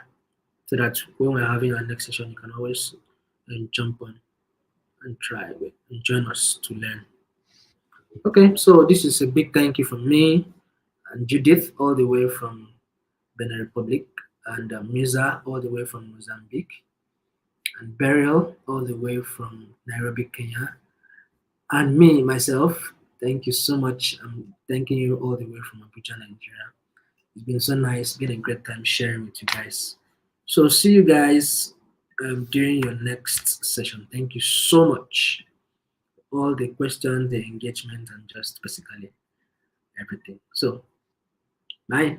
so that when we're having our next session, you can always jump on and try it and join us to learn. Okay, so this is a big thank you from me and Judith all the way from Benin Republic, and Musa all the way from Mozambique, and Beryl all the way from Nairobi, Kenya, and me myself. Thank you so much. I'm thanking you all the way from Abuja, Nigeria. It's been so nice, been a great time sharing with you guys. So see you guys during your next session. Thank you so much. All the questions, the engagement, and just basically everything. So bye.